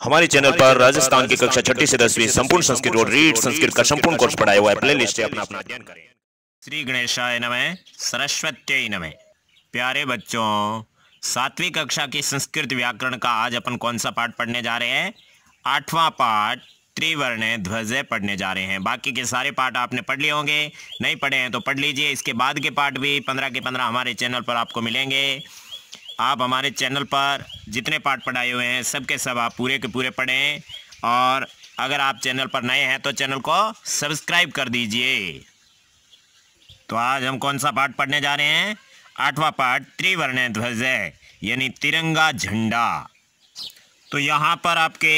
हमारे चैनल पर राजस्थान की कक्षा 6ठी से 10वीं संपूर्ण संस्कृत और रीड संस्कृत का संपूर्ण कोर्स पढ़ाया हुआ है। प्ले लिस्ट से अपना अध्ययन करें। श्री गणेशाय नमः, सरस्वत्यै नमः। प्यारे बच्चों, 7वीं कक्षा की संस्कृत व्याकरण का आज अपन कौन सा पाठ पढ़ने जा रहे हैं? 8वां पाठ त्रिवर्ण ध्वज पढ़ने जा रहे हैं। बाकी के सारे पाठ आपने पढ़ लिए होंगे, नहीं पढ़े हैं तो पढ़ लीजिए। इसके बाद के पाठ भी 15 के 15 हमारे चैनल पर आपको मिलेंगे। आप हमारे चैनल पर जितने पाठ पढ़ाए हुए हैं सब के सब आप पूरे के पूरे पढ़ें, और अगर आप चैनल पर नए हैं तो चैनल को सब्सक्राइब कर दीजिए। तो आज हम कौन सा पाठ पढ़ने जा रहे हैं? 8वां पाठ त्रिवर्ण ध्वज यानी तिरंगा झंडा। तो यहाँ पर आपके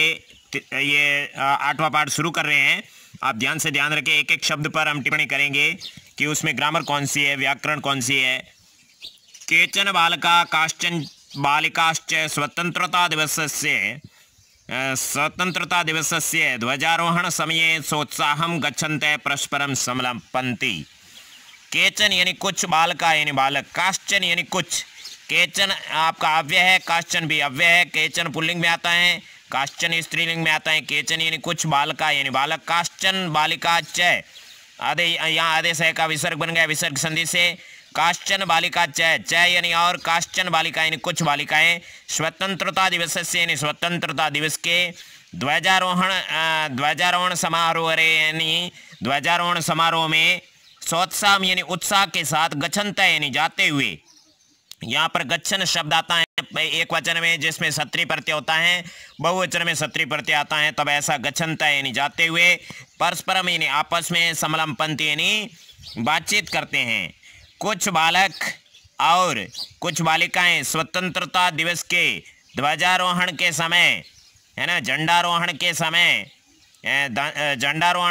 ये 8वां पाठ शुरू कर रहे हैं। आप ध्यान से ध्यान रखें, एक एक शब्द पर हम टिप्पणी करेंगे कि उसमें ग्रामर कौन सी है, व्याकरण कौन सी है। केचन बालका काश्चन बालिकाश्च स्वतंत्रता दिवसस्य ध्वजारोहण समये सोत्साहं गच्छन्ते परस्परं समलपन्ति। केचन यानी कुछ, बालका यानी बालक, काश्चन यानी कुछ। केचन आपका अव्यय है, काश्चन भी अव्यय है। केचन पुल्लिंग में आता है, काश्चन स्त्रीलिंग में आता है। केचन यानी कुछ, बालका यानी बालक, काश्चन बालिका च आदे, यहाँ आदेश है का विसर्ग बन गया विसर्ग संधि से। काश्चन बालिका च यानी और, काश्चन बालिका यानी कुछ बालिकाएं। स्वतंत्रता दिवस से यानी स्वतंत्रता दिवस के। ध्वजारोहण समारोह यानी ध्वजारोहण समारोह में। सोत्साह यानी उत्साह के साथ। गच्छन्त यानी जाते हुए। यहाँ पर गच्छन शब्द आता है एक वचन में जिसमें सत्री प्रत्यय होता है, बहुवचन में सत्री प्रत्यय आता है, तब ऐसा गच्छन्त यानी जाते हुए। परस्परम यानी आपस में। समलंपन्ति यानी बातचीत करते हैं। कुछ बालक और कुछ बालिकाएं स्वतंत्रता दिवस के ध्वजारोहण के समय, है ना, झंडारोहण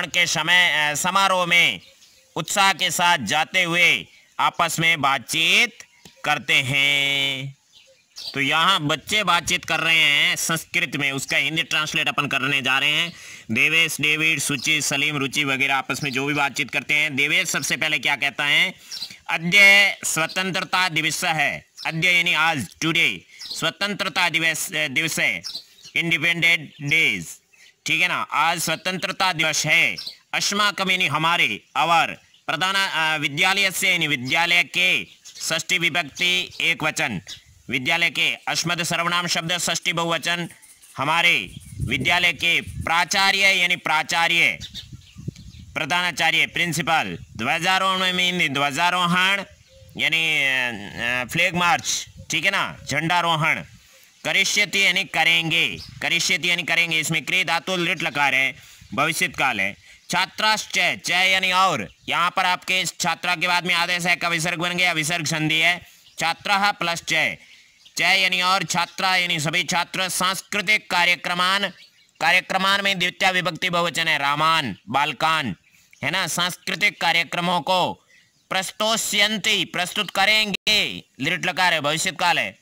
के समय समारोह में उत्साह के साथ जाते हुए आपस में बातचीत करते हैं। तो यहाँ बच्चे बातचीत कर रहे हैं संस्कृत में, उसका हिंदी ट्रांसलेट अपन करने जा रहे हैं। देवेश, डेविड, सुचि, सलीम, रुचि वगैरह आपस में जो भी बातचीत करते हैं। देवेश सबसे पहले क्या कहता है? अद्य स्वतंत्रता दिवस है। अद्य यानी आज, टुडे। स्वतंत्रता दिवस है, इंडिपेंडेंट डेज, ठीक है ना। आज स्वतंत्रता दिवस है। अस्माकम यानी हमारे, अवर। प्रधान विद्यालय से यानी विद्यालय के। षष्ठी विभक्ति एक वचन, विद्यालय के। अस्मद सर्वनाम शब्द षष्ठी बहुवचन, हमारे विद्यालय के। प्राचार्य यानी प्राचार्य, प्रधानाचार्य, प्रिंसिपल। ध्वजारोहण में ध्वजारोहण यानी फ्लैग मार्च, ठीक है ना, झंडारोहण। करिष्यति यानी करेंगे, करिष्यति यानी करेंगे, इसमें क्रिया धातु लिट लकार है, भविष्य काल है। छात्राश्च च यानी और, यहाँ पर आपके छात्रा के बाद में आदेश है का विसर्ग बन गया, विसर्ग संधि है। छात्राः प्लस च यानी और, छात्रा यानी सभी छात्र। सांस्कृतिक कार्यक्रमान में द्वितीय विभक्ति बहुवचन है, रामान, बालकान, है ना। सांस्कृतिक कार्यक्रमों को प्रस्तोष्यन्ति प्रस्तुत करेंगे, लिट लकार है, भविष्य काल है।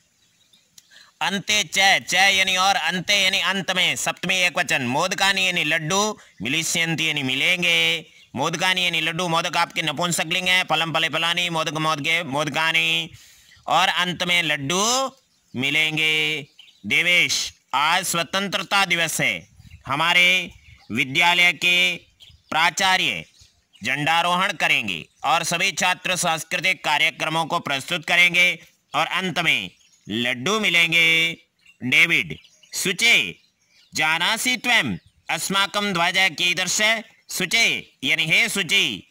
अंते च यानी और, अंते यानी अंत में, सप्तमी एक वचन। मोदकानी यानी लड्डू, मिलिष्यन्ति यानी मिलेंगे। मोदकानी यानी लड्डू, मोदक आपके नपुंसकलिंग है, फलम फले फलानी, मोदक मोदके मोदकानी, और अंत में लड्डू मिलेंगे। देवेश, आज स्वतंत्रता दिवस है। हमारे विद्यालय के प्राचार्य झंडारोहण करेंगे और सभी छात्र सांस्कृतिक कार्यक्रमों को प्रस्तुत करेंगे, और अंत में लड्डू मिलेंगे। डेविड, सुचे जानासि त्वं अस्माकं ध्वज कीदृश। सुचे यानी हे सुचि,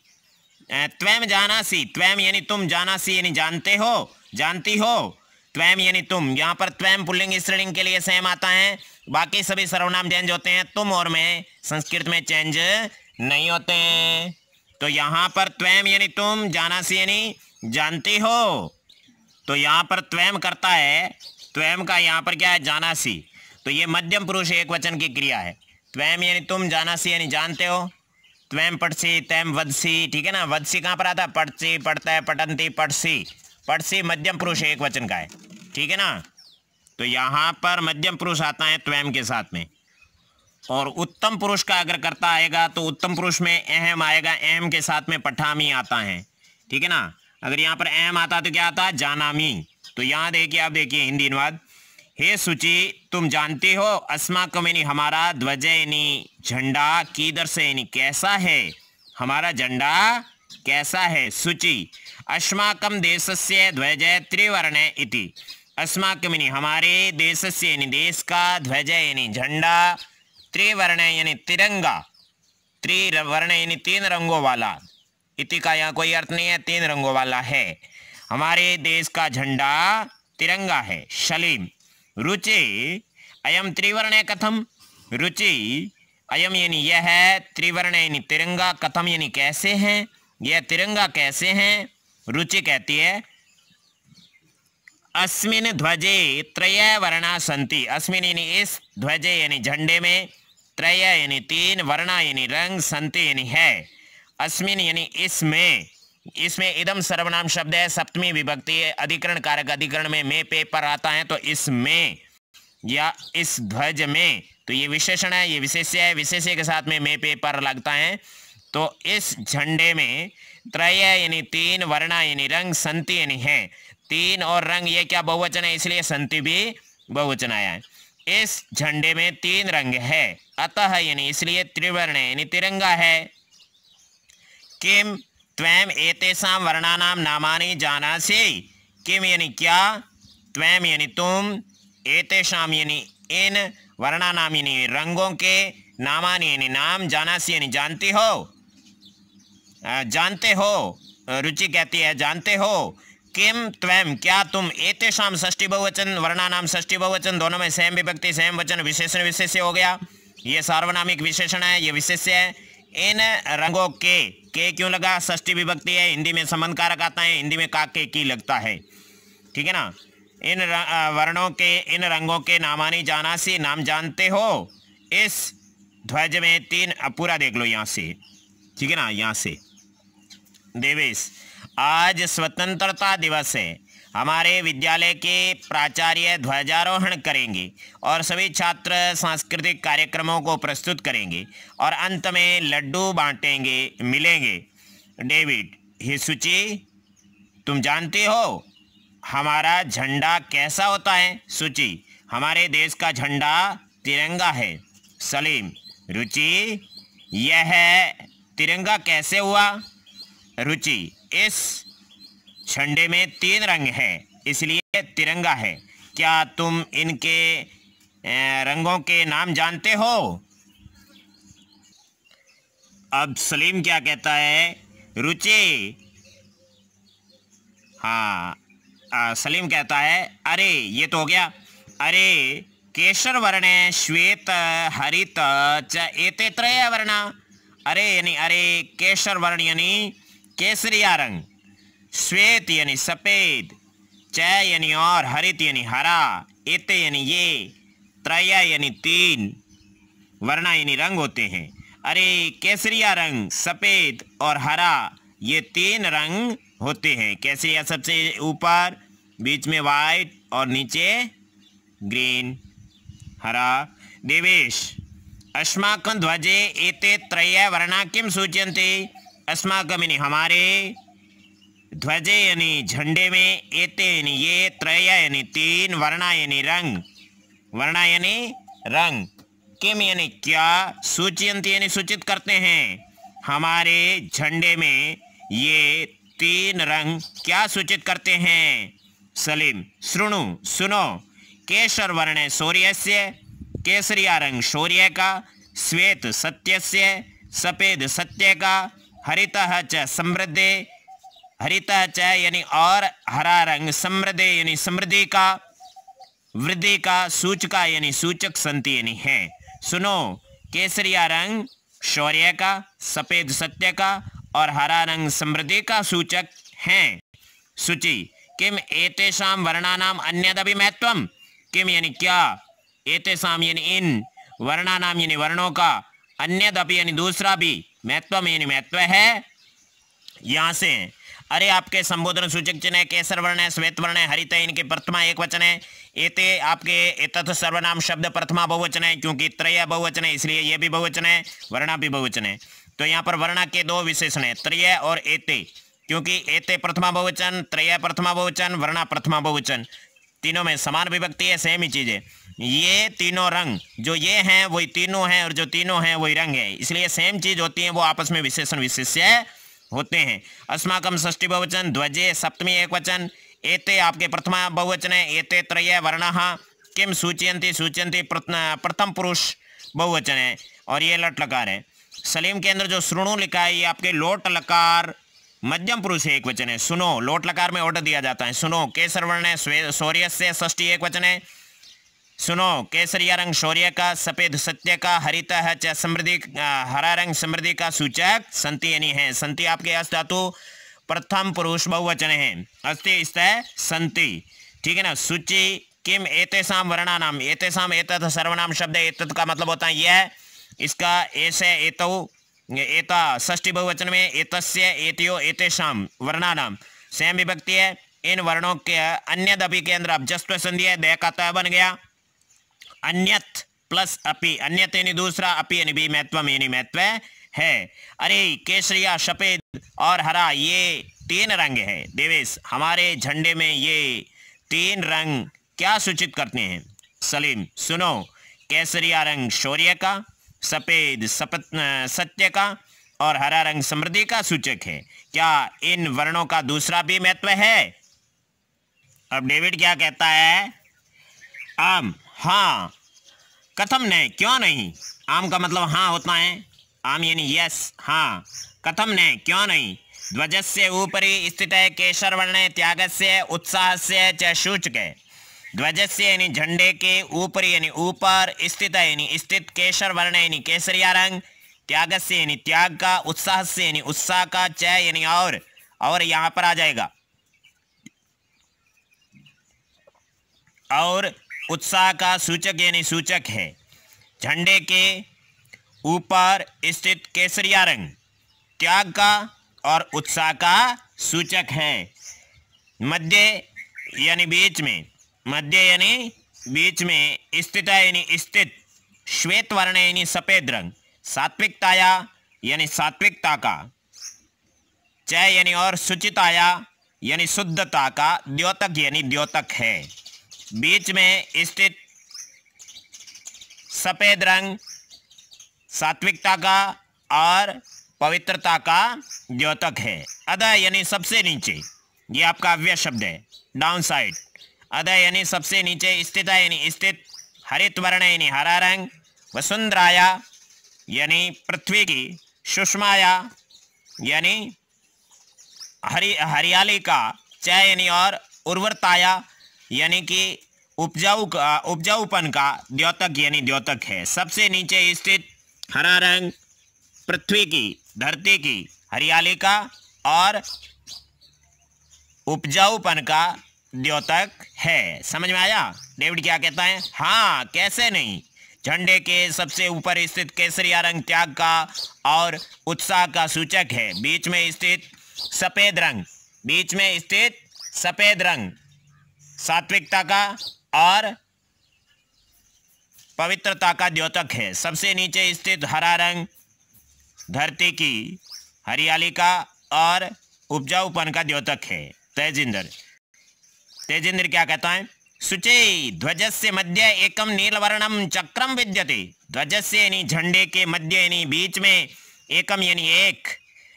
त्वं जानासि, त्वं यानी तुम, जानासि यानी जानते हो, जानती हो। त्वं यानी तुम, यहाँ पर त्वं पुल्लिंग स्त्रीलिंग के लिए सेम आता है, बाकी सभी सर्वनाम चेंज होते हैं। तुम और मैं संस्कृत में चेंज नहीं होते हैं। तो यहाँ पर त्वं यानी तुम, जानासि यानी जानती हो। तो यहाँ पर त्वं करता है, त्वं का यहाँ पर क्या है? जानासि। तो ये मध्यम पुरुष एक वचन की क्रिया है। त्वं यानी तुम, जानासि यानी जानते हो। त्वं पठसि, त्वं वदसि, ठीक है ना। वदसि कहाँ पर आता है? पठसि, पढ़ता है, पठन्ति, पठसि। पठसि मध्यम पुरुष एक वचन का है, ठीक है ना। तो यहाँ पर मध्यम पुरुष आता है त्वं के साथ में। और उत्तम पुरुष का अगर करता आएगा तो उत्तम पुरुष में अहम आएगा, अहम के साथ में पठामी आता है, ठीक है ना। अगर यहाँ पर अहम आता तो क्या आता? जानामी। तो यहाँ देखिए, आप देखिए हिंदी अनुवाद। हे शुचि, तुम जानती हो अस्माकम यानी हमारा, ध्वज यानी झंडा, कीदृश यानी कैसा है, हमारा झंडा कैसा है। शुचि, अस्माकम देशस्य ध्वज त्रिवर्ण इति। अस्माकम यानी हमारे, देशस्य यानी देश का, ध्वज यानी झंडा, त्रिवर्ण यानी तिरंगा, त्रिवर्ण यानी तीन रंगों वाला, इति का यहाँ कोई अर्थ नहीं है, तीन रंगों वाला है। हमारे देश का झंडा तिरंगा है। सलीम, रुचि अयम त्रिवर्ण कथम। रुचि, अयम यानी यह है, त्रिवर्ण यानी तिरंगा, कथम यानी कैसे हैं, यह तिरंगा कैसे हैं। रुचि कहती है अस्मिन ध्वजे त्रय वर्णा संति। अस्मिन यानी इस, ध्वजे यानी झंडे में, त्रय यानी तीन, वर्णा यानी रंग, संति यानी है। अस्मिन यानी इसमें, इसमें इदम सर्वनाम शब्द है, सप्तमी विभक्ति है, अधिकरण कारक, अधिकरण में पे पर आता है, तो इसमें या इस ध्वज में, तो ये विशेषण है, ये विशेष्य है, विशेष्य के साथ में पे पर लगता है। तो इस झंडे में त्रय यानी तीन, वर्णा यानी रंग, संति यानी है, तीन और रंग, ये क्या बहुवचन है, इसलिए संति भी बहुवचन आया है। इस झंडे में तीन रंग है, अतः यानी इसलिए त्रिवर्ण यानी तिरंगा है। किम त्वम एतेषां वर्णानां नामानि जानासि। किम यानी क्या, त्वम यानी तुम, एतेषां यानी इन, वर्णानाम यानी रंगों के, नामानि यानी नाम, जानासि यानी जानती हो, जानते हो। रुचि कहती है जानते हो। किम त्वम क्या तुम, एतेषां षष्ठी बहुवचन, वर्णानाम षष्ठी बहुवचन, दोनों में सेम विभक्ति सेम वचन, विशेषण विशेष्य हो गया, ये सार्वनामिक विशेषण है, ये विशेष्य है। इन रंगों के क्यों लगा, षष्ठी विभक्ति है, हिंदी में संबंध कारक आता है, हिंदी में का के की लगता है, ठीक है ना। इन वर्णों के, इन रंगों के, नामानी जानासी नाम जानते हो। इस ध्वज में तीन, पूरा देख लो यहाँ से, ठीक है ना, यहाँ से। देवेश, आज स्वतंत्रता दिवस है, हमारे विद्यालय के प्राचार्य ध्वजारोहण करेंगे और सभी छात्र सांस्कृतिक कार्यक्रमों को प्रस्तुत करेंगे और अंत में लड्डू बांटेंगे, मिलेंगे। डेविड, हे सुचि, तुम जानते हो हमारा झंडा कैसा होता है। सुचि, हमारे देश का झंडा तिरंगा है। सलीम, रुचि, यह तिरंगा कैसे हुआ। रुचि, इस झंडे में तीन रंग है, इसलिए तिरंगा है। क्या तुम इनके रंगों के नाम जानते हो। अब सलीम क्या कहता है, रुचि, हाँ, सलीम कहता है अरे ये तो हो गया, अरे केसर वर्ण श्वेत हरित च एते त्रय वर्णा। अरे यानी अरे, केसर वर्ण यानी केसरिया रंग, श्वेत यानी सफेद, च यानी और, हरित यानी हरा, एते यानी ये, त्रय यानी तीन, वर्णा यानी रंग होते हैं। अरे केसरिया रंग, सफेद और हरा, ये तीन रंग होते हैं। केसरिया सबसे ऊपर, बीच में वाइट और नीचे ग्रीन, हरा। देवेश, अस्माकं ध्वजे एते त्रय वर्णा किम सूचयन्ति। अस्माकं यानी हमारे, ध्वजे यानी झंडे में, एते यानी ये, त्रय यानी तीन, वर्णा यानी रंग, वर्णा यानी रंग, किम यानी क्या, सूचयन्ति यानी सूचित करते हैं। हमारे झंडे में ये तीन रंग क्या सूचित करते हैं। सलीम, शृणु सुनो, केसर वर्ण शौर्यस्य, केसरिया रंग शौर्य का, श्वेत सत्यस्य, सफेद सत्य का, हरितः च समृद्धि, हरितः च यानी और, हरा रंग, समृद्धि यानी समृद्धि का, वृद्धि का, सूचका यानी सूचक, संति यानी है। सुनो, केसरिया रंग शौर्य का, सफेद सत्य का और हरा रंग समृद्धि का सूचक हैं। सूची, किम एतेषां वर्णानाम अन्यदपि महत्वम। किम यानी क्या, एतेषां यानी इन, वर्णानाम यानी वर्णों का, अन्यदपि यानी दूसरा भी, महत्वम यानी महत्व है। यहाँ से अरे आपके संबोधन सूचक चिन्ह है, केसर वर्ण है, श्वेत वर्ण है, हरित है, इनके प्रथमा एक वचन है। एते आपके एतत् सर्वनाम शब्द प्रथमा बहुवचन है, क्योंकि त्रय बहुवचन है इसलिए ये भी बहुवचन है, वर्णा भी बहुवचन है। तो यहाँ पर वर्णा के दो विशेषण है, त्रय और एते, क्योंकि एते प्रथमा बहुवचन, त्रय प्रथमा बहुवचन, वर्णा प्रथमा बहुवचन। तीनों में समान विभक्ति है, सेम ही चीज है। ये तीनों रंग जो ये हैं वही तीनों हैं, और जो तीनों हैं वही रंग है, इसलिए सेम चीज होती है, वो आपस में विशेषण विशेष्य होते हैं। अस्माकम षष्ठी बहुवचन, ध्वजे सप्तमी एकवचन, एते आपके प्रथमा बहुवचन है, एते त्रय वर्णः, किम सूचयन्ति सूचयन्ति प्रथम पुरुष बहुवचन है, और ये लट लकार है। सलीम के अंदर जो श्रुणु लिखा है ये आपके लोट लकार मध्यम पुरुष एक वचन है। सुनो, लोट लकार में ऑर्डर दिया जाता है। सुनो केसर वर्ण है, शौर्य से षष्ठी एक वचन है। सुनो केसरिया रंग शौर्य का, सफेद सत्य का, हरित है च समृद्धि, हरा रंग समृद्धि का सूचक संति यानी है। संति आपके अस्त धातु प्रथम पुरुष बहुवचन है, अस्ति स्तः संति, ठीक है ना। सूची किम एतेषां वर्णानाम, एतेषां एतत् सर्वनाम शब्द, एतत् का मतलब होता है यह, इसका ऐसे एतौ एता षष्ठी बहुवचन में, एतस्य एतयो एतेषां वर्णानाम सेम विभक्ति है। इन वर्णों के अन्यदपि के अंदर अभ्यस्त संधि है, दय का तय बन गया। अन्यत प्लस अपि, अन्यत यानी दूसरा, अपि यानी भी, महत्वम यानी महत्व है। अरे केसरिया सफेद और हरा ये तीन रंग है देवेश, हमारे झंडे में ये तीन रंग क्या सूचित करते हैं। सलीम सुनो, केसरिया रंग शौर्य का, सफेद सत्य का और हरा रंग समृद्धि का सूचक है। क्या इन वर्णों का दूसरा भी महत्व है? अब डेविड क्या कहता है? आम, हाँ। कथम नहीं, क्यों नहीं? आम का मतलब हाँ होता है, आम यानी यस, हाँ। कथम नहीं, क्यों नहीं? ध्वजस्य ऊपरी स्थित केशर वर्ण त्यागस्य उत्साहस्य च सूचक। ध्वजस्य यानी झंडे के ऊपरी यानी ऊपर, स्थित यानी स्थित, केशर वर्ण यानी केसरिया रंग, त्यागस्य यानी त्याग का, उत्साहस्य यानी उत्साह का, च यानी और यहां पर आ जाएगा और उत्साह का सूचक यानी सूचक है। झंडे के ऊपर स्थित केसरिया रंग त्याग का और उत्साह का सूचक है। मध्य यानी बीच में, मध्य यानी बीच में, स्थित यानी स्थित, श्वेत वर्ण यानी सफेद रंग, सात्विकताया यानी सात्विकता का, च यानी और, शुचिताया यानी शुद्धता का, द्योतक यानी द्योतक है। बीच में स्थित सफेद रंग सात्विकता का और पवित्रता का द्योतक है। अधः यानी सबसे नीचे, ये आपका अव्यय शब्द है, डाउन साइड। अधः यानी सबसे नीचे, स्थित यानी स्थित, हरित वर्ण यानी हरा रंग, वसुंधराया यानी पृथ्वी की, सुषमाया यानी हरियाली का, च यानी और, उर्वरताया यानी कि उपजाऊपन का, द्योतक यानी द्योतक है। सबसे नीचे स्थित हरा रंग पृथ्वी की, धरती की, हरियाली का और उपजाऊपन का द्योतक है। समझ में आया? डेविड क्या कहता है? हाँ, कैसे नहीं। झंडे के सबसे ऊपर स्थित केसरिया रंग त्याग का और उत्साह का सूचक है। बीच में स्थित सफेद रंग, बीच में स्थित सफेद रंग सात्विकता का और पवित्रता का द्योतक है। सबसे नीचे स्थित हरा रंग धरती की, हरियाली का और उपजाऊपन का द्योतक है। तेजिंद्र क्या कहता है? शुचि ध्वजस्य मध्य एकम नीलवर्णम चक्रम विद्यते। ध्वजस्य यानी झंडे के, मध्य यानी बीच में, एकम यानी एक,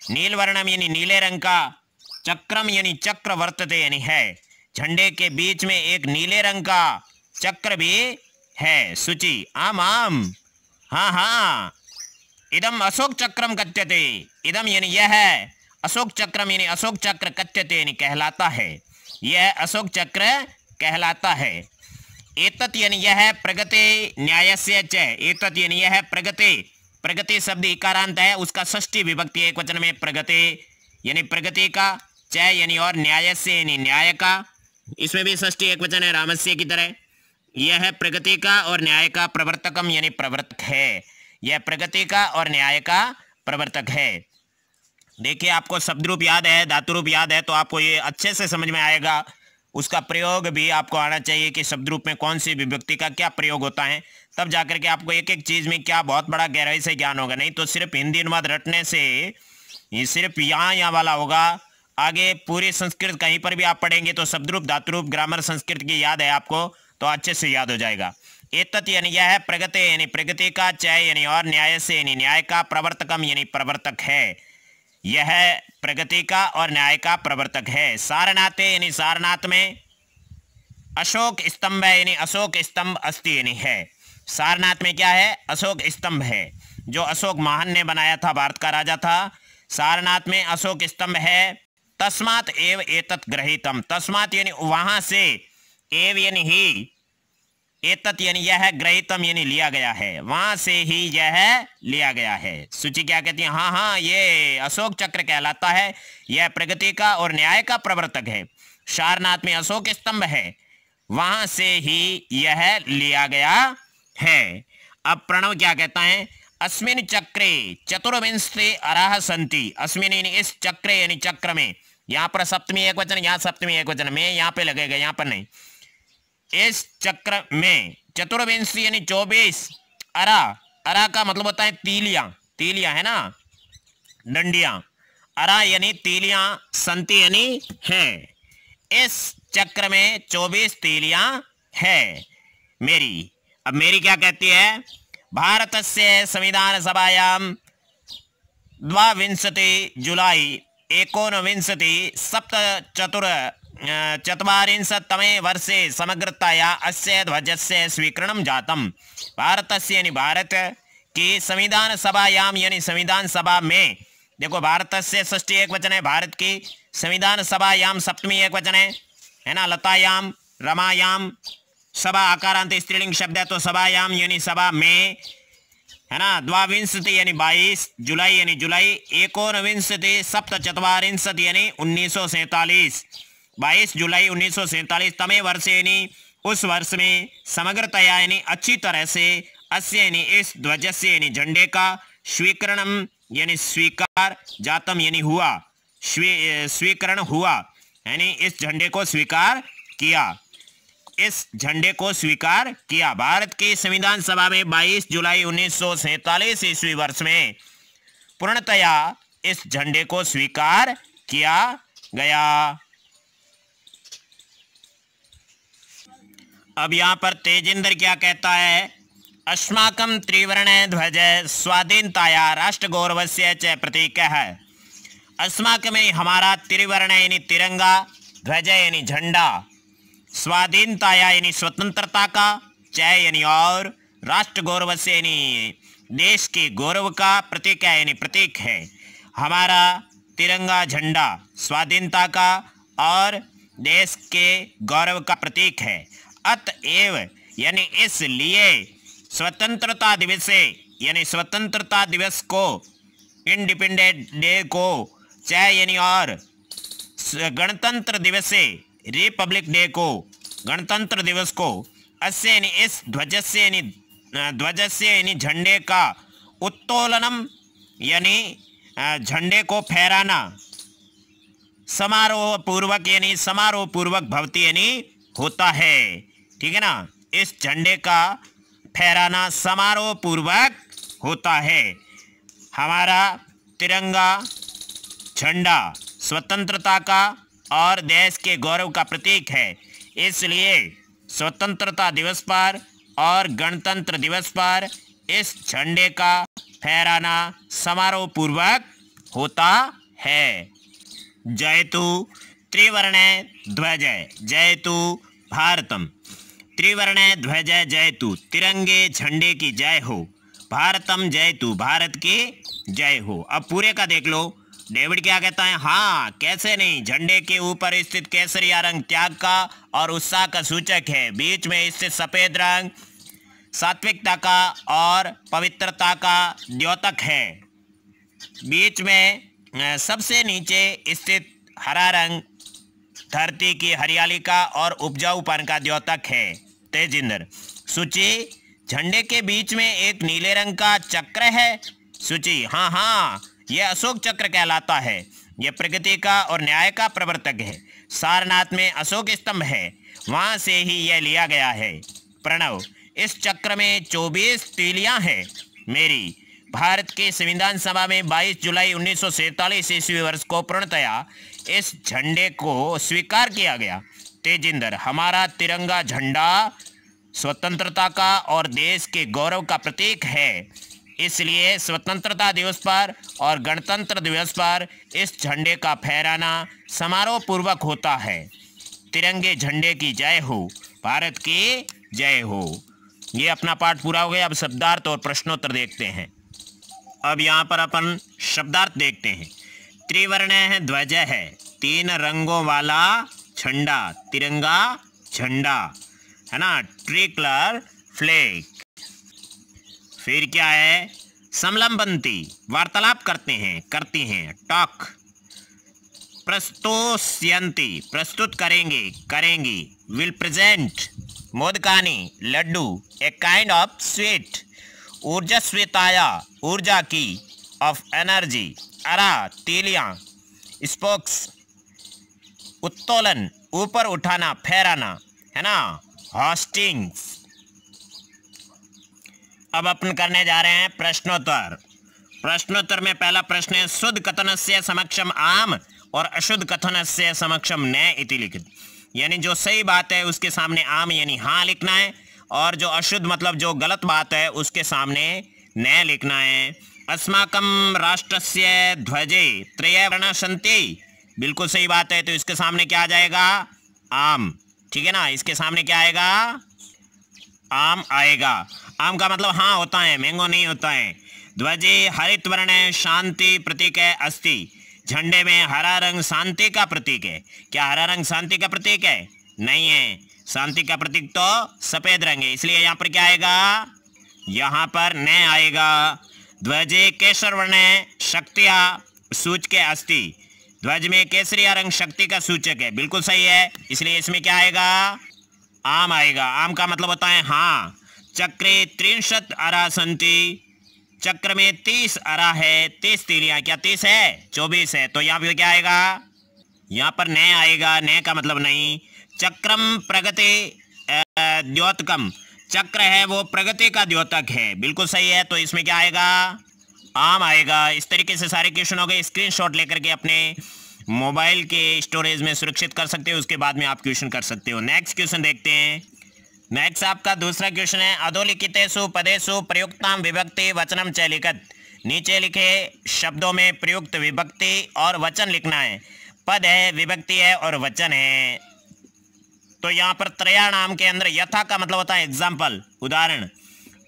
नीलवर्णम यानी नीले रंग का, चक्रम यानी चक्र, वर्तते यानी है। झंडे के बीच में एक नीले रंग का चक्र भी है। शुचि आम आम, हाँ हाँ। इदम अशोक चक्रम कथ्यते। इदम यानी यह है, अशोक चक्रम यानी अशोक चक्र, कथ्यते यानी कहलाता है, यह अशोक चक्र कहलाता है। एतत् यानी यह है, प्रगति न्यायस्य च, एतत् यानी यह है, प्रगति, प्रगति शब्द इकारांत है, उसका षष्ठी विभक्ति एक वचन में, प्रगति यानी प्रगति का, च यानी और, न्यायस्य यानी न्याय का, इसमें भी षष्ठी एक वचन है रामस्य की तरह। यह है प्रगति का और न्याय का प्रवर्तकम यानी प्रवर्तक है, यह प्रगति का और न्याय का प्रवर्तक है। देखिए आपको शब्द रूप याद है, धातु रूप याद है, तो आपको ये अच्छे से समझ में आएगा। उसका प्रयोग भी आपको आना चाहिए कि शब्द रूप में कौन सी विभक्ति का क्या प्रयोग होता है, तब जाकर के आपको एक एक चीज में क्या बहुत बड़ा गहराई से ज्ञान होगा। नहीं तो सिर्फ हिंदी अनुवाद रटने से ये सिर्फ यहाँ वाला होगा आगे पूरी संस्कृत कहीं पर भी आप पढ़ेंगे तो शब्दरूप धातुरूप ग्रामर संस्कृत की याद है आपको, तो अच्छे से याद हो जाएगा। एतत् यानी यह है, प्रगति यानी प्रगति का, चय यानी और, न्याय से यानी न्याय का, प्रवर्तकम यानी प्रवर्तक है, यह प्रगति का और न्याय का प्रवर्तक है। सारनाथे यानी सारनाथ में, अशोक स्तंभ है यानी अशोक स्तंभ अस्ति यानी है। सारनाथ में क्या है? अशोक स्तंभ है, जो अशोक महान ने बनाया था, भारत का राजा था। सारनाथ में अशोक स्तंभ है। तस्मात् एव एतत् गृहीतम, तस्मात् यानी वहां से, एव यानी ही, एतत् यानी यह, गृहीतम यानी लिया गया है, वहां से ही यह लिया गया है। सूची क्या कहती है? हाँ हाँ, ये अशोक चक्र कहलाता है, यह प्रगति का और न्याय का प्रवर्तक है। सारनाथ में अशोक स्तंभ है, वहां से ही यह लिया गया है। अब प्रणव क्या कहता है? अस्मिन चक्रे चतुर्विंशति अराह संति, अस्मिन यानी इस चक्र यानी चक्र में, यहाँ पर सप्तमी एक वचन, यहाँ सप्तमी एक वचन में, यहाँ पे लगेगा, यहाँ पर नहीं। इस चक्र में चतुर्विंशति यानी 24, अरा, अरा का मतलब होता है तीलियां, तीलियां है ना, डंडियां, अरा यानी तीलियां, संति यानी है। इस चक्र में 24 तीलियां है मेरी। अब मेरी क्या कहती है? भारतस्य संविधान सभायां 22 जुलाई 1947 वर्षे समग्रतया अस्य ध्वजस्य स्वीकरणं जातम्। भारतस्य यानी भारत की संविधान सभायाम यानी संविधान सभा में, देखो भारतस्य षष्ठी एक वचन है, भारत की संविधान सभायाम सप्तमी एक वचन है ना, लतायाम रमायाम, सभा आकारांत स्त्रीलिंग शब्द है तो सभायाम यानी सभा में, है ना। 22 यानी 22, जुलाई यानी जुलाई, 19 सप्तचत्वारिंशत् यानी 1947, 22 जुलाई 1947 तमे वर्ष यानी उस वर्ष में, समग्रतया यानी अच्छी तरह से, अस्य यानी इस, ध्वजस्य यानी झंडे का, स्वीकरणम यानी स्वीकार, जातम यानी हुआ, स्वीकरण हुआ यानी इस झंडे को स्वीकार किया, इस झंडे को स्वीकार किया। भारत की संविधान सभा में 22 जुलाई 1947 ईस्वी वर्ष में पूर्णतया इस झंडे को स्वीकार किया गया। अब यहां पर तेजिंदर क्या कहता है? अस्माकं त्रिवर्ण ध्वज स्वाधीनताया राष्ट्र गौरवस्य च प्रतीक है। अस्माकं में हमारा, त्रिवर्ण यानी तिरंगा, ध्वज यानी झंडा, स्वाधीनताया यानी स्वतंत्रता का, चय यानी और, राष्ट्र गौरव से यानी देश के गौरव का, प्रतीक है यानी प्रतीक है। हमारा तिरंगा झंडा स्वाधीनता का और देश के गौरव का प्रतीक है। अतएव यानी इसलिए, स्वतंत्रता दिवस यानी स्वतंत्रता दिवस को, इंडिपेंडेंट डे को, चय यानी और, गणतंत्र दिवस से, रिपब्लिक डे को, गणतंत्र दिवस को, अस्य यानी इस, ध्वजस्य यानी ध्वजस्य यानी झंडे का, उत्तोलनम यानी झंडे को फहराना, समारोह पूर्वक यानी समारोह पूर्वक भवती यानी होता है, ठीक है ना। इस झंडे का फहराना समारोह पूर्वक होता है। हमारा तिरंगा झंडा स्वतंत्रता का और देश के गौरव का प्रतीक है, इसलिए स्वतंत्रता दिवस पर और गणतंत्र दिवस पर इस झंडे का फहराना समारोह पूर्वक होता है। जयतु त्रिवर्ण ध्वज जयतु भारतम, त्रिवर्ण ध्वज जयतु, तिरंगे झंडे की जय हो, भारतम जयतु, भारत की जय हो। अब पूरे का देख लो, डेविड क्या कहता है? हाँ, कैसे नहीं, झंडे के ऊपर स्थित केसरिया रंग त्याग का और उत्साह का सूचक है, बीच में स्थित सफेद रंग सात्विकता का और पवित्रता का द्योतक है, बीच में सबसे नीचे स्थित हरा रंग धरती की हरियाली का और उपजाऊपन का द्योतक है। तेजिंदर, सूची, झंडे के बीच में एक नीले रंग का चक्र है। सूची, हाँ हाँ, यह अशोक चक्र कहलाता है, यह प्रगति का और न्याय का प्रवर्तक है। सारनाथ में अशोक स्तंभ है, वहां से ही यह लिया गया है। प्रणव, इस चक्र में 24 तीलियां हैं मेरी। भारत के संविधान सभा में 22 जुलाई 1947 ईस्वी वर्ष को पूर्णतया इस झंडे को स्वीकार किया गया। तेजिंदर, हमारा तिरंगा झंडा स्वतंत्रता का और देश के गौरव का प्रतीक है, इसलिए स्वतंत्रता दिवस पर और गणतंत्र दिवस पर इस झंडे का फहराना समारोह पूर्वक होता है। तिरंगे झंडे की जय हो, भारत की जय हो। ये अपना पाठ पूरा हो गया। अब शब्दार्थ और प्रश्नोत्तर देखते हैं। अब यहाँ पर अपन शब्दार्थ देखते हैं। त्रिवर्ण है, ध्वज है, 3 रंगों वाला झंडा, तिरंगा झंडा है ना, ट्रिकलर फ्लैग। फिर क्या है, समलंबंती, वार्तालाप करते हैं, करती हैं, टॉक। प्रस्तोष्यन्ति, प्रस्तुत करेंगे, करेंगी, विल प्रेजेंट। मोदकानी, laddu, a kind of sweet. ऊर्जस्विताया, ऊर्जा की, ऑफ एनर्जी, अरा, तीलियां। स्पोक्स, उत्तोलन, ऊपर उठाना, फहराना है ना, हॉस्टिंग्स। अब अपन करने जा रहे हैं प्रश्नोत्तर। प्रश्नोत्तर में पहला प्रश्न है, शुद्ध कथनस्य समक्षम आम और अशुद्ध कथनस्य समक्षम न इति लिखित। यानी जो सही बात है उसके सामने आम यानी हाँ लिखना है, और जो अशुद्ध मतलब जो गलत बात है उसके सामने न लिखना है। अस्माकं राष्ट्रस्य ध्वजे त्रय वर्णा सन्ति, बिल्कुल सही बात है, तो इसके सामने क्या आ जाएगा, आम। ठीक है ना, इसके सामने क्या आएगा, आम आएगा। आम का मतलब हाँ होता है, मैंगो नहीं होता है। ध्वजे हरित वर्ण शांति प्रतीक है अस्ति, झंडे में हरा रंग शांति का प्रतीक है। क्या हरा रंग शांति का प्रतीक है? नहीं है, शांति का प्रतीक तो सफेद रंग है, इसलिए यहाँ पर क्या आएगा, यहाँ पर न आएगा। ध्वजे केसर वर्ण शक्तिया सूचक अस्ति, ध्वज में केसरिया रंग शक्ति का सूचक है, बिल्कुल सही है, इसलिए इसमें क्या आएगा, आम आएगा। आम का मतलब होता है हाँ। चक्रे 30 अरा सन्ति, चक्र में 30 अरा है, 30 तीलियां, क्या 30 है, 24 है, तो यहाँ पे क्या आएगा, यहाँ पर न आएगा, न का मतलब नहीं। चक्रम प्रगति द्योतकम, चक्र है वो प्रगति का द्योतक है, बिल्कुल सही है, तो इसमें क्या आएगा, आम आएगा। इस तरीके से सारे क्वेश्चन हो गए। स्क्रीनशॉट लेकर के अपने मोबाइल के स्टोरेज में सुरक्षित कर सकते हो, उसके बाद में आप क्वेश्चन कर सकते हो। नेक्स्ट क्वेश्चन देखते हैं। नेक्स्ट आपका दूसरा क्वेश्चन है, अधोलिखितेषु पदेषु प्रयुक्तां विभक्ति वचनम च लिखत। नीचे लिखे शब्दों में प्रयुक्त विभक्ति और वचन लिखना है। पद है, विभक्ति है और वचन है। तो यहाँ पर त्रयाणाम के अंदर यथा का मतलब होता है एग्जाम्पल, उदाहरण।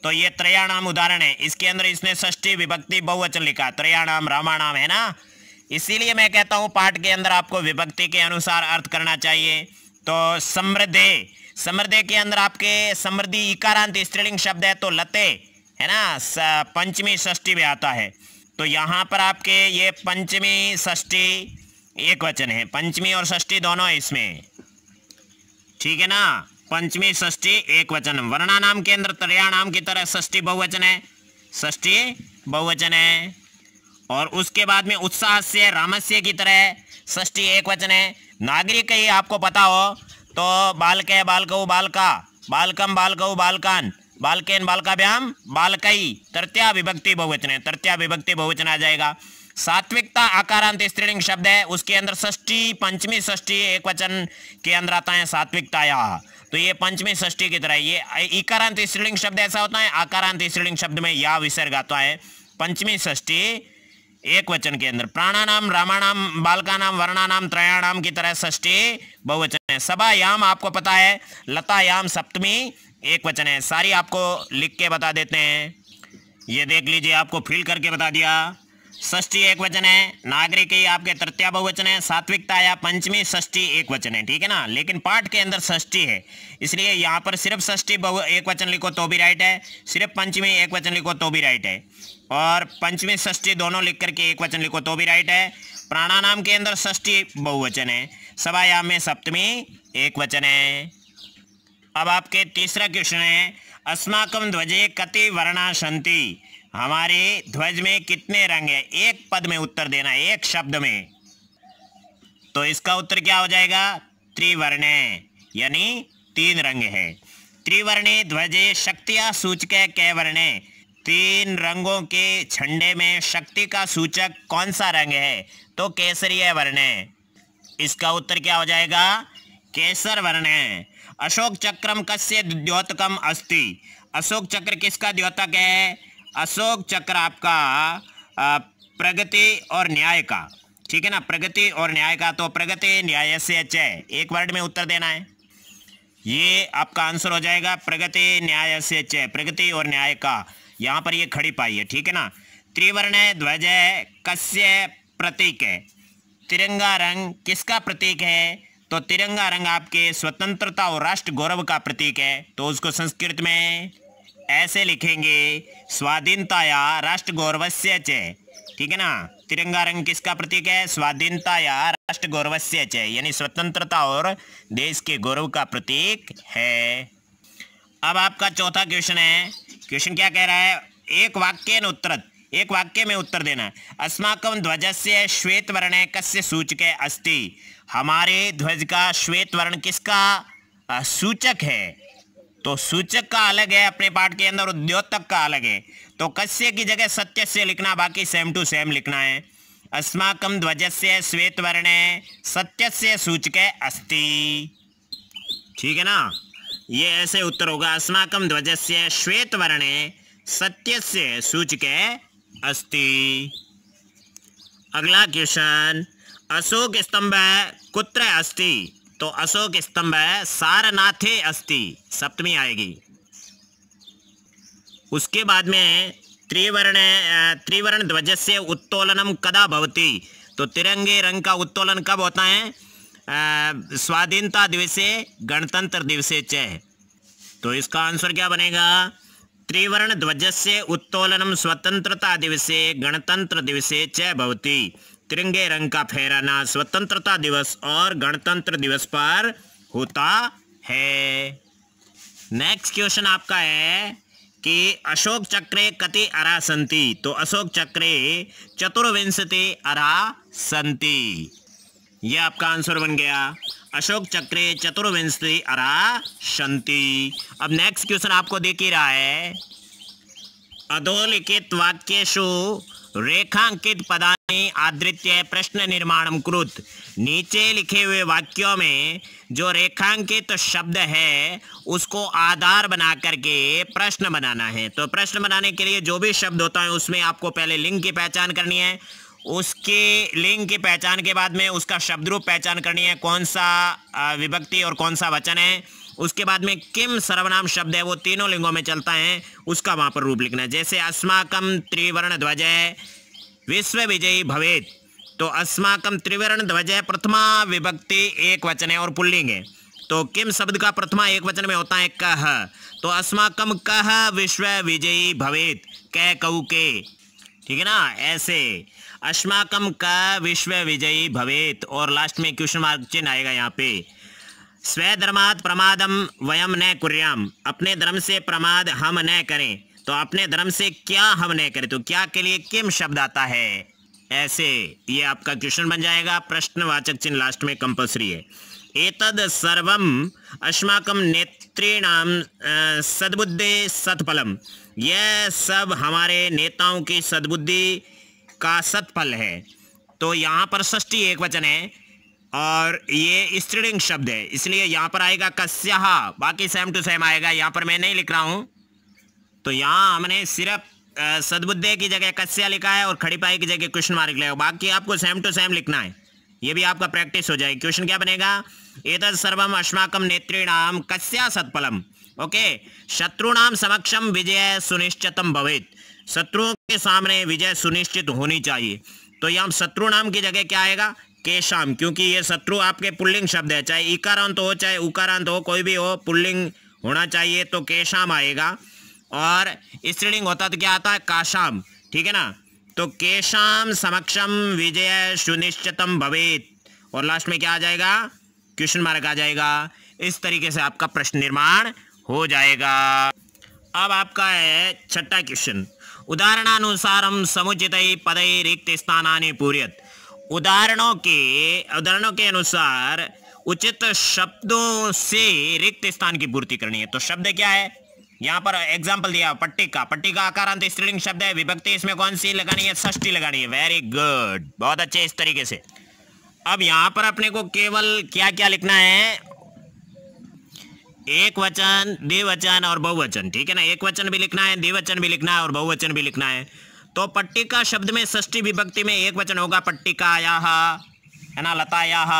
तो ये त्रयाणाम उदाहरण है, इसके अंदर इसने षष्ठी विभक्ति बहुवचन लिखा, त्रयाणाम रामाणाम है ना, इसीलिए मैं कहता हूँ पाठ के अंदर आपको विभक्ति के अनुसार अर्थ करना चाहिए। तो समृद्धे, समृद्धि के अंदर आपके समृद्धि इकारांत स्त्रीलिंग शब्द है, तो लते है ना, पंचमी षष्ठी में आता है। तो यहाँ पर आपके ये पंचमी षष्ठी एक वचन है, पंचमी और षष्ठी दोनों है इसमें, ठीक है ना, पंचमी षष्ठी एक वचन। वर्णानाम के अंदर त्रयाणाम की तरह षष्ठी बहुवचन है, षष्ठी बहुवचन है। और उसके बाद में उत्साह से रामस्य की तरह षष्ठी एक वचन है। नागरिक ही आपको पता हो तो बालके बालकौ बालका, बालकम बालकौ बालकान, बालकेन बालकाभ्याम बालकई, तृतीया विभक्ति बहुवचन है, तृतीया विभक्ति बहुवचन आ जाएगा। सात्विकता आकारांत स्त्रीलिंग शब्द है, उसके अंदर षष्ठी पंचमी षष्ठी एक वचन के अंदर आता है सात्विकताया, तो ये पंचमी षष्ठी की तरह। ये इकारांत स्त्रीलिंग शब्द ऐसा होता है, आकारांत स्त्रीलिंग शब्द में या विसर्ग आता है, पंचमी षष्ठी एक वचन के अंदर। प्राणानाम रामाणाम बालकानाम वर्णानाम त्रयाणाम की तरह षष्ठी बहुवचन है। सभायाम आपको पता है, लतायाम सप्तमी एक वचन है। सारी आपको लिख के बता देते हैं, ये देख लीजिए, आपको फिल करके बता दिया। षष्ठी एक वचन है, नागरिक आपके तृतीया बहुवचन है, सात्विकता या पंचमी षष्ठी एक वचन है, ठीक है ना। लेकिन पाठ के अंदर षष्ठी है, इसलिए यहाँ पर सिर्फ षष्ठी एक वचन लिखो तो भी राइट है, सिर्फ पंचमी एक वचन लिखो तो भी राइट है, और पंचमी षष्ठी दोनों लिख करके एक वचन लिखो तो भी राइट है। प्राणानाम के अंदर षष्ठी बहुवचन है, सभायाम में सप्तमी एक वचन है। अब आपके तीसरा क्वेश्चन है, अस्माकं ध्वजे कति वर्णा सन्ति, हमारे ध्वज में कितने रंग है। एक पद में उत्तर देना, एक शब्द में, तो इसका उत्तर क्या हो जाएगा, त्रिवर्णे, यानी 3 रंग है। त्रिवर्णे ध्वजे शक्तिया सूचक कै वर्णे, तीन रंगों के झंडे में शक्ति का सूचक कौन सा रंग है? तो केसरीय वर्ण है। इसका उत्तर क्या हो जाएगा? केसर वर्ण है। अशोक चक्रम कस्य द्योतकम अस्ति? अशोक चक्र किसका द्योतक है? अशोक चक्र आपका प्रगति और न्याय का, ठीक है ना, प्रगति और न्याय का। तो प्रगति न्याय से च, एक वर्ड में उत्तर देना है। ये आपका आंसर हो जाएगा प्रगति न्याय से च, प्रगति और न्याय का। यहाँ पर ये खड़ी पाई है, ठीक है ना। त्रिवर्ण ध्वज कस्य प्रतीक है? तिरंगा रंग किसका प्रतीक है? तो तिरंगा रंग आपके स्वतंत्रता और राष्ट्र गौरव का प्रतीक है। तो उसको संस्कृत में ऐसे लिखेंगे, स्वाधीनताया राष्ट्र गौरवस्य च, ठीक है ना। तिरंगा रंग किसका प्रतीक है? स्वाधीनताया राष्ट्र गौरवस्य च, यानी स्वतंत्रता और देश के गौरव का प्रतीक है। अब आपका चौथा क्वेश्चन है। क्वेश्चन क्या कह रहा है? एक वाक्य में उत्तर देना। अस्माकं ध्वजस्य श्वेत वर्ण कस्य सूचके अस्ति? हमारे ध्वज का श्वेत वर्ण किसका सूचक है? तो सूचक का अलग है अपने पाठ के अंदर, द्योतक का अलग है। तो कस्य की जगह सत्य से लिखना, बाकी सेम टू सेम लिखना है। अस्माकं ध्वजस्य श्वेत वर्ण सत्यस्य सूचके अस्ति, ठीक है ना। ये ऐसे उत्तर होगा, अस्माकं ध्वजस्य श्वेत वर्ण सत्यस्य सूचके अस्ति। अगला क्वेश्चन, अशोक स्तंभ कुत्र अस्ति? तो अशोक स्तंभ सारनाथे अस्ति, सप्तमी आएगी। उसके बाद में त्रिवर्ण ध्वजस्य उत्तोलनम कदा भवति? तो तिरंगे रंग का उत्तोलन कब होता है? स्वाधीनता दिवसे गणतंत्र दिवसे च। तो इसका आंसर क्या बनेगा? त्रिवर्ण ध्वजस्य उत्तोलनम स्वतंत्रता दिवसे गणतंत्र दिवसे च भवति। तिरंगे रंग का फहराना स्वतंत्रता दिवस और गणतंत्र दिवस पर होता है। नेक्स्ट क्वेश्चन आपका है कि अशोक चक्रे कति अरा सन्ति? तो अशोक चक्रे चतुर्विंशति अरा सन्ति, यह आपका आंसर बन गया। अशोक चक्रे चतुर्विंशति अरा सन्ति। अब नेक्स्ट क्वेश्चन आपको देख ही रहा है, अधोलिखित वाक्येषु रेखांकित पदानि आधृत्य प्रश्न निर्माणम कुरुत। नीचे लिखे हुए वाक्यों में जो रेखांकित शब्द है उसको आधार बना करके प्रश्न बनाना है। तो प्रश्न बनाने के लिए जो भी शब्द होता है उसमें आपको पहले लिंग की पहचान करनी है, उसके लिंग की पहचान के बाद में उसका शब्द रूप पहचान करनी है, कौन सा विभक्ति और कौन सा वचन है। उसके बाद में किम सर्वनाम शब्द है, वो तीनों लिंगों में चलता है, उसका वहां पर रूप लिखना है। जैसे अस्माकं त्रिवर्ण ध्वज विश्व विजयी भवेत, तो अस्माकं त्रिवर्ण ध्वज प्रथमा विभक्ति एक वचन है और पुल्लिंग है। तो किम शब्द का प्रथमा एक वचन में होता है कह, तो अस्माकं कह विश्व विजयी भवेत, कह कहू के, ठीक है ना। ऐसे अस्माकं का विश्व विजयी भवेत और लास्ट में क्वेश्चन मार्क चिन्ह आएगा यहाँ पे। स्वधर्मात् प्रमादम वयम न कुर्याम, अपने धर्म से प्रमाद हम न करें। तो अपने धर्म से क्या हम न करें, तो क्या के लिए किम शब्द आता है, ऐसे ये आपका क्वेश्चन बन जाएगा। प्रश्नवाचक चिन्ह लास्ट में कंपल्सरी है। एतद सर्वम अस्माकं नेतॄणां सद्बुद्धि सत्फलम, यह सब हमारे नेताओं की सद्बुद्धि का सत्फल है। तो यहाँ पर षष्ठी एक वचन है और ये स्त्रीलिंग शब्द है, इसलिए यहाँ पर आएगा कस्याः, बाकी सेम टू सेम आएगा। यहाँ पर मैं नहीं लिख रहा हूँ, तो यहाँ हमने सिर्फ सद्बुद्धि की जगह कस्या लिखा है और खड़ी पाई की जगह क्वेश्चन मार्क लिखा है, बाकी आपको सेम टू सेम लिखना है। ये भी आपका प्रैक्टिस हो जाएगी। क्वेश्चन क्या बनेगा? एतत् सर्वम अस्माकं नेतॄणां कस्या सत्फलम। ओके, शत्रुणाम समक्षम विजय सुनिश्चितम भवेत, शत्रुओं के सामने विजय सुनिश्चित होनी चाहिए। तो यहाँ शत्रु नाम की जगह क्या आएगा? केशाम, क्योंकि ये शत्रु आपके पुल्लिंग शब्द है, चाहे इकारांत हो चाहे उकारांत हो, कोई भी हो पुल्लिंग होना चाहिए, तो केशाम आएगा। और स्त्रीलिंग होता तो क्या आता है? काशाम, ठीक है ना। तो केशाम समक्षम विजय सुनिश्चितम भवेत और लास्ट में क्या आ जाएगा? क्वेश्चन मार्क आ जाएगा। इस तरीके से आपका प्रश्न निर्माण हो जाएगा। अब आपका है छठा क्वेश्चन, उदाहरणानुसारम समुचितै पदै रिक्त स्थानानि पूरयत। उदाहरणों के अनुसार उचित शब्दों से रिक्त स्थान की पूर्ति करनी है। तो शब्द क्या है? यहाँ पर एग्जाम्पल दिया पट्टिका। पट्टिका आकारांत स्त्रीलिंग शब्द है, विभक्ति इसमें कौन सी लगानी है? षष्ठी लगानी है। वेरी गुड, बहुत अच्छे, इस तरीके से। अब यहाँ पर अपने को केवल क्या क्या लिखना है? एक वचन, द्विवचन और बहुवचन, ठीक है ना। एक वचन भी लिखना है, द्विवचन भी लिखना है और बहुवचन भी लिखना है। तो पट्टिका शब्द में षष्ठी विभक्ति में एक वचन होगा, पट्टिकायाः, है ना, लतायाः,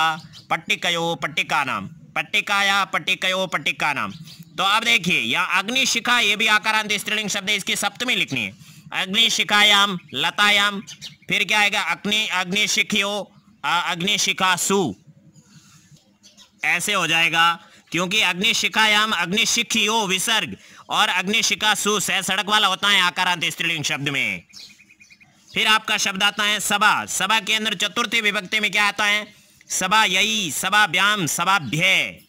पट्टिकयो, पट्टिका नाम, पट्टिकाया, पट्टिकयो, पट्टिका नाम। तो अब देखिए यहाँ अग्निशिखा, ये भी आकारांत स्त्रीलिंग शब्द है, इसकी सप्तमी लिखनी है। अग्निशिखायाम, लतायाम, फिर क्या आएगा? अग्निशिखियो, अग्निशिखासु, ऐसे हो जाएगा। क्योंकि अग्निशिखायाम, अग्निशिखियो विसर्ग और अग्निशिखासु सह सड़क वाला होता है आकारांत स्त्रीलिंग शब्द में। फिर आपका शब्द आता है सभा। सभा के अंदर चतुर्थी विभक्ति में क्या आता है? सभायई, सभाभ्याम, सभाभ्य,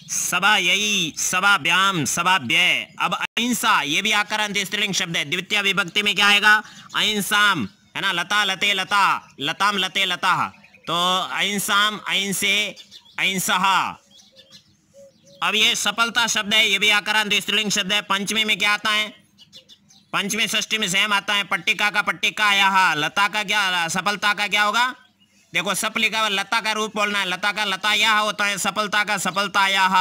सभायई, सभाभ्याम, सभाभ्य। अब अहिंसा, ये भी आकारांत स्त्रीलिंग शब्द है, द्वितीय विभक्ति में क्या आएगा? अहिंसाम, है ना, लता लते लता, लताम लते लता। तो अहिंसाम, अहिंसे, अहिंसहा। अब ये सफलता शब्द है, ये भी आकारांत स्त्रीलिंग शब्द है। पंचमी में क्या आता है? पंचमी षष्ठी में सेम आता है। पट्टिका का पट्टिकायाः, लता का क्या, सफलता का क्या होगा? देखो सप लिखा हुआ, लता का रूप बोलना है, लता का लतायाः होता है, सफलता का सफलतायाः,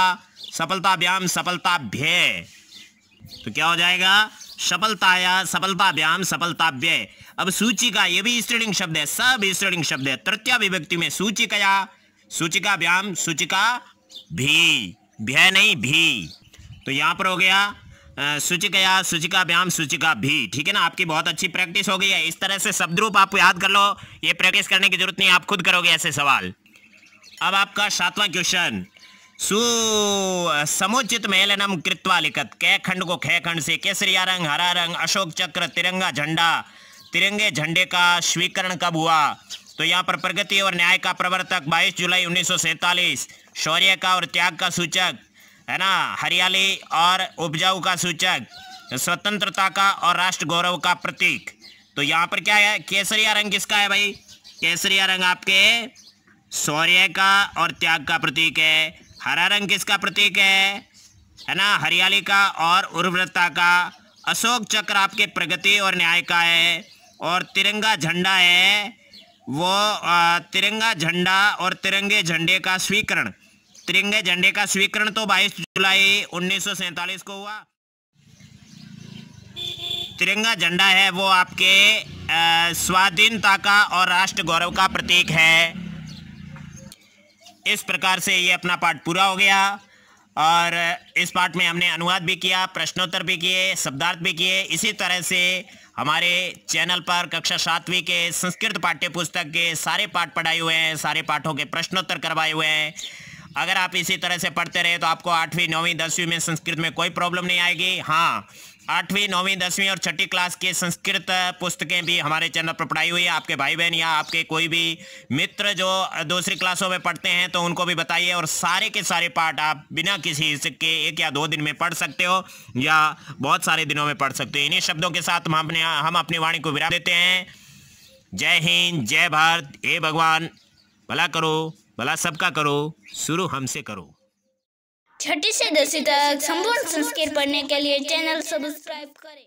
सफलताभ्याम, सफलताभ्य। तो क्या हो जाएगा? सफलताया, सफलताभ्याम, सफलताभ्य। अब सूचिका, ये भी स्त्रीलिंग शब्द है, सब स्त्रीलिंग शब्द है। तृतीय विभक्ति में सूचिकया, सूचिकाभ्याम, सूचिका भी, भ्य नहीं भी। तो यहाँ पर हो गया सूचिकया, सूचिकाभ्याम, सूचिका भी, ठीक है ना। आपकी बहुत अच्छी प्रैक्टिस हो गई है। इस तरह से शब्द रूप आप याद कर लो, ये प्रैक्टिस करने की जरूरत नहीं, आप खुद करोगे ऐसे सवाल। अब आपका 7वां क्वेश्चन, समुचित मेलनम कृत्वा लिखत। कै खंड को खे खंड से, केसरिया रंग, हरा रंग, अशोक चक्र, तिरंगा झंडा, तिरंगे झंडे का स्वीकरण कब हुआ? तो यहाँ पर प्रगति और न्याय का प्रवर्तक 22 जुलाई 1947, शौर्य का और त्याग का सूचक, है ना, हरियाली और उपजाऊ का सूचक, स्वतंत्रता का और राष्ट्र गौरव का प्रतीक। तो यहाँ पर क्या है? केसरिया रंग किसका है भाई? केसरिया रंग आपके शौर्य का और त्याग का प्रतीक है। हरा रंग किसका प्रतीक है ना, हरियाली का और उर्वरता का। अशोक चक्र आपके प्रगति और न्याय का है। और तिरंगा झंडा है वो तिरंगा झंडा और तिरंगे झंडे का स्वीकरण, तिरंगे झंडे का स्वीकरण तो 22 जुलाई 1947 को हुआ। तिरंगा झंडा है वो आपके स्वाधीनता का और राष्ट्र गौरव का प्रतीक है। इस प्रकार से ये अपना पाठ पूरा हो गया और इस पाठ में हमने अनुवाद भी किया, प्रश्नोत्तर भी किए, शब्दार्थ भी किए। इसी तरह से हमारे चैनल पर कक्षा 7वीं के संस्कृत पाठ्य पुस्तक के सारे पाठ पढ़ाए हुए हैं, सारे पाठों के प्रश्नोत्तर करवाए हुए हैं। अगर आप इसी तरह से पढ़ते रहे तो आपको 8वीं 9वीं 10वीं में संस्कृत में कोई प्रॉब्लम नहीं आएगी। हाँ, 8वीं 9वीं 10वीं और 6ठी क्लास की संस्कृत पुस्तकें भी हमारे चैनल पर पढ़ाई हुई है। आपके भाई बहन या आपके कोई भी मित्र जो दूसरी क्लासों में पढ़ते हैं तो उनको भी बताइए। और सारे के सारे पाठ आप बिना किसी हिचक के 1 या 2 दिन में पढ़ सकते हो या बहुत सारे दिनों में पढ़ सकते हो। इन्हीं शब्दों के साथ हम अपनी वाणी को विराम देते हैं। जय हिंद, जय भारत। हे भगवान, भला करो, भला सबका करो, शुरू हमसे करो। 6ठी से 10वीं तक संपूर्ण संस्कृत पढ़ने के लिए चैनल सब्सक्राइब करें।